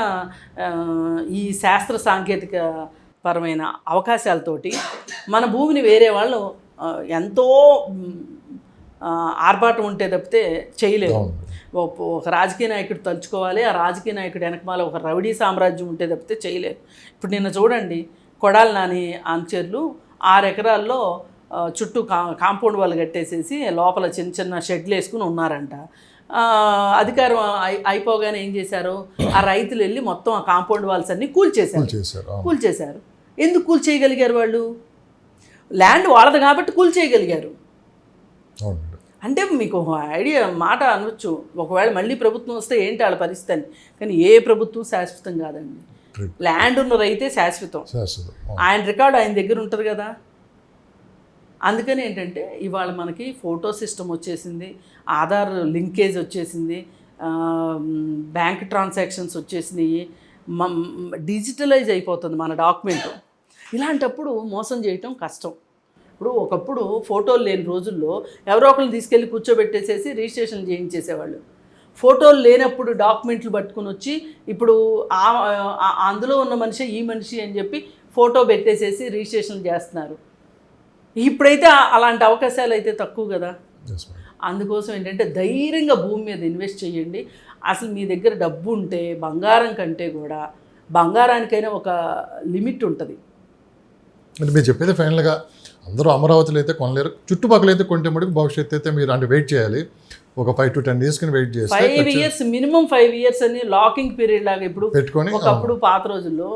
ఈ శాస్త్ర సాంకేతిక పరమైన అవకాశాలతోటి మన భూమిని వేరే వాళ్ళు ఎంతో ఆర్భాటం ఉంటే తప్పితే చేయలేరు. ఒక రాజకీయ నాయకుడు తలుచుకోవాలి, ఆ రాజకీయ నాయకుడు వెనకమాల ఒక రౌడీ సామ్రాజ్యం ఉంటే తప్పితే చేయలేరు. ఇప్పుడు నిన్న చూడండి, కొడాలి నాని అనుచరులు 6 ఎకరాల్లో చుట్టూ కాంపౌండ్ వాళ్ళు కట్టేసేసి లోపల చిన్న చిన్న షెడ్లు వేసుకుని ఉన్నారంట. అధికారం అయిపోగానే ఏం చేశారు, ఆ రైతులు వెళ్ళి మొత్తం ఆ కాంపౌండ్ వాల్స్ అన్ని కూల్చేశారు. ఎందుకు కూల్చేయగలిగారు వాళ్ళు? ల్యాండ్ వాళ్ళది కాబట్టి కూల్చేయగలిగారు. అంటే మీకు ఐడియా మాట అనవచ్చు, ఒకవేళ మళ్ళీ ప్రభుత్వం వస్తే ఏంటి వాళ్ళ పరిస్థితి అని. కానీ ఏ ప్రభుత్వం శాశ్వతం కాదండి. ల్యాండ్ ఉన్న రైతే శాశ్వతం. ఆయన రికార్డు ఆయన దగ్గర ఉంటుంది కదా. అందుకని ఏంటంటే ఇవాళ మనకి ఫోటో సిస్టమ్ వచ్చేసింది, ఆధార్ లింకేజ్ వచ్చేసింది, బ్యాంక్ ట్రాన్సాక్షన్స్ వచ్చేసినాయి, డిజిటలైజ్ అయిపోతుంది మన డాక్యుమెంట్. ఇలాంటప్పుడు మోసం చేయటం కష్టం. ఇప్పుడు ఒకప్పుడు ఫోటోలు లేని రోజుల్లో ఎవరో ఒకరిని తీసుకెళ్ళి కూర్చోబెట్టేసేసి రిజిస్ట్రేషన్ చేయించేసేవాళ్ళు. ఫోటోలు లేనప్పుడు డాక్యుమెంట్లు పట్టుకుని వచ్చి ఇప్పుడు అందులో ఉన్న మనిషి ఈ మనిషి అని చెప్పి ఫోటో పెట్టేసేసి రిజిస్ట్రేషన్ చేస్తున్నారు. ఇప్పుడైతే అలాంటి అవకాశాలు అయితే తక్కువ కదా. అందుకోసం ఏంటంటే ధైర్యంగా భూమి మీద ఇన్వెస్ట్ చేయండి. అసలు మీ దగ్గర డబ్బు ఉంటే బంగారం కంటే కూడా బంగారానికైనా ఒక లిమిట్ ఉంటుంది. అంటే మీరు చెప్పేది ఫైనల్గా అందరూ అమరావతిలో అయితే కొనలేరు, చుట్టుపక్కల అయితే కొంటే మటుకు భవిష్యత్తు అయితే మీరు అంటే వెయిట్ చేయాలి. ఒక 5 to 10 years వెయిట్ చేస్తే 5 years మినిమం 5 years అని లాకింగ్ పీరియడ్ లాగా ఇప్పుడు పెట్టుకొని. ఒకప్పుడు పాత రోజుల్లో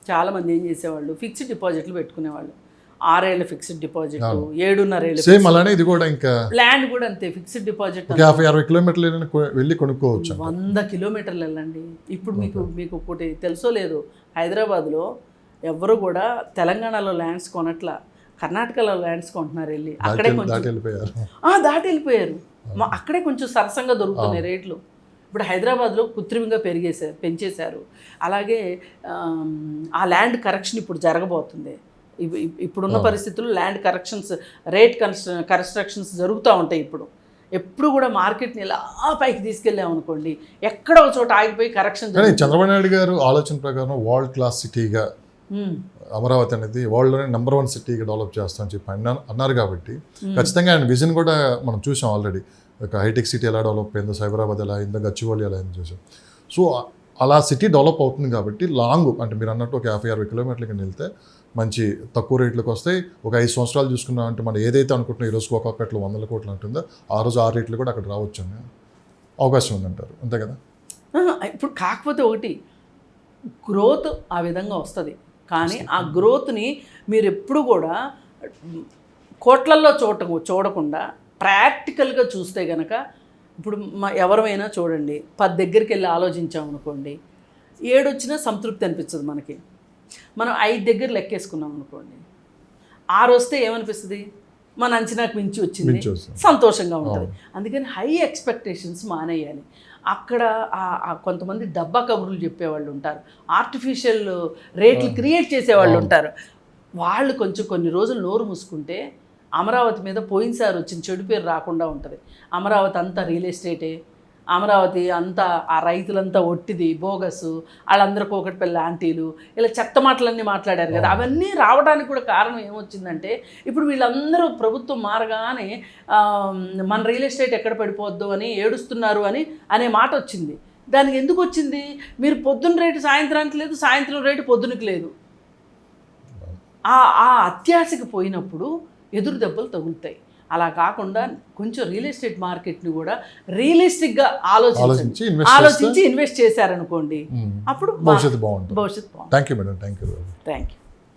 చాలామంది ఏం చేసేవాళ్ళు, ఫిక్స్డ్ డిపాజిట్లు పెట్టుకునేవాళ్ళు. 6 ఏళ్ళ ఫిక్స్డ్ డిపాజిట్, 7.5 ఏళ్ళ సేమ్ అలానే ఇది కూడా. ఇంకా ల్యాండ్ కూడా అంతే, ఫిక్స్డ్ డిపాజిట్. 50-60 కిలోమీటర్లు వెళ్ళి కొనుక్కోవచ్చు. 100 కిలోమీటర్లు వెళ్ళండి. ఇప్పుడు మీకు ఒకటి తెలుసో లేదు, హైదరాబాద్లో ఎవరు కూడా తెలంగాణలో ల్యాండ్స్ కొనట్లా, కర్ణాటకలో ల్యాండ్స్ కొంటున్నారు వెళ్ళి. అక్కడే కొంచెం దాటి వెళ్ళిపోయారు. అక్కడే కొంచెం సరసంగా దొరుకుతున్నాయి రేట్లు. ఇప్పుడు హైదరాబాద్లో కృత్రిమంగా పెంచేశారు. అలాగే ఆ ల్యాండ్ కరెక్షన్ ఇప్పుడు జరగబోతుంది. ఇప్పుడున్న పరిస్థితుల్లో ల్యాండ్ కరెక్షన్స్, రేట్ కన్స్ట్రక్షన్స్ జరుగుతూ ఉంటాయి. ఎప్పుడు కూడా మార్కెట్ని ఇలా పైకి తీసుకెళ్ళామనుకోండి, ఎక్కడో ఒక చోట ఆగిపోయి కరెక్షన్. చంద్రబాబు నాయుడు గారు ఆలోచన ప్రకారం వరల్డ్ క్లాస్ సిటీగా అమరావతి అనేది వరల్డ్లోనే నెంబర్ 1 సిటీగా డెవలప్ చేస్తామని చెప్పి అన్నారు. కాబట్టి ఖచ్చితంగా ఆయన విజన్ కూడా మనం చూసాం ఆల్రెడీ. ఒక హైటెక్ సిటీ ఎలా డెవలప్ అయిందో, సైబరాబాద్ ఎలా అయిందో, గచ్చిబౌలి ఎలా అయిందో చూసాం. సో అలా సిటీ డెవలప్ అవుతుంది కాబట్టి లాంగ్ అంటే మీరు అన్నట్టు ఒక 50-60 కిలోమీటర్లకి వెళ్తే మంచి తక్కువ రేట్లకు వస్తాయి. ఒక 5 సంవత్సరాలు చూసుకున్నాం అంటే మనం ఏదైతే అనుకుంటున్నాం ఈ రోజుకి ఒక్కొక్కట్లో 100 కోట్లు ఉంటుందో ఆ రోజు ఆ రేట్లు కూడా అక్కడ రావచ్చు అనే అవకాశం ఉందంటారు, అంతే కదా. ఇప్పుడు కాకపోతే ఒకటి, గ్రోత్ ఆ విధంగా వస్తుంది. కానీ ఆ గ్రోత్ని మీరు ఎప్పుడు కూడా కోట్లల్లో చూడకుండా ప్రాక్టికల్గా చూస్తే కనుక, ఇప్పుడు ఎవరైనా చూడండి, 10 దగ్గరికి వెళ్ళి ఆలోచించామనుకోండి, 7 వచ్చినా సంతృప్తి అనిపించదు మనకి. మనం 5 దగ్గర లెక్కేసుకున్నాం అనుకోండి, 6 వస్తే ఏమనిపిస్తుంది, మన అంచనాకు మించి వచ్చింది, సంతోషంగా ఉంటుంది. అందుకని హై ఎక్స్పెక్టేషన్స్ మానేయాలి. అక్కడ కొంతమంది డబ్బా కబుర్లు చెప్పేవాళ్ళు ఉంటారు, ఆర్టిఫిషియల్ రేట్లు క్రియేట్ చేసేవాళ్ళు ఉంటారు. వాళ్ళు కొంచెం కొన్ని రోజులు నోరు మూసుకుంటే అమరావతి మీద పోయినసారి వచ్చిన చెడు పేరు రాకుండా ఉంటుంది. అమరావతి అంతా రియల్ ఎస్టేటే, అమరావతి అంతా ఆ రైతులంతా ఒట్టిది, బోగస్, వాళ్ళందరికీ ఒకటి పిల్ల ఆంటీలు, ఇలా చెత్త మాటలన్నీ మాట్లాడారు కదా. అవన్నీ రావడానికి కూడా కారణం ఏమొచ్చిందంటే, ఇప్పుడు వీళ్ళందరూ ప్రభుత్వం మారగానే మన రియల్ ఎస్టేట్ ఎక్కడ పడిపోద్దు అని ఏడుస్తున్నారు అనే మాట వచ్చింది. దానికి ఎందుకు వచ్చింది, మీరు పొద్దున్న రేటు సాయంత్రానికి లేదు, సాయంత్రం రేటు పొద్దునకి లేదు. ఆ అత్యాశకి పోయినప్పుడు ఎదురు దెబ్బలు తగులుతాయి. అలా కాకుండా కొంచెం రియల్ ఎస్టేట్ మార్కెట్ని కూడా రియలిస్టిక్గా ఆలోచించి ఇన్వెస్ట్ చేశారనుకోండి, అప్పుడు భవిష్యత్తు బాగుంటుంది. భవిష్యత్తు బాగుంటుంది. Thank you madam, thank you. Thank you.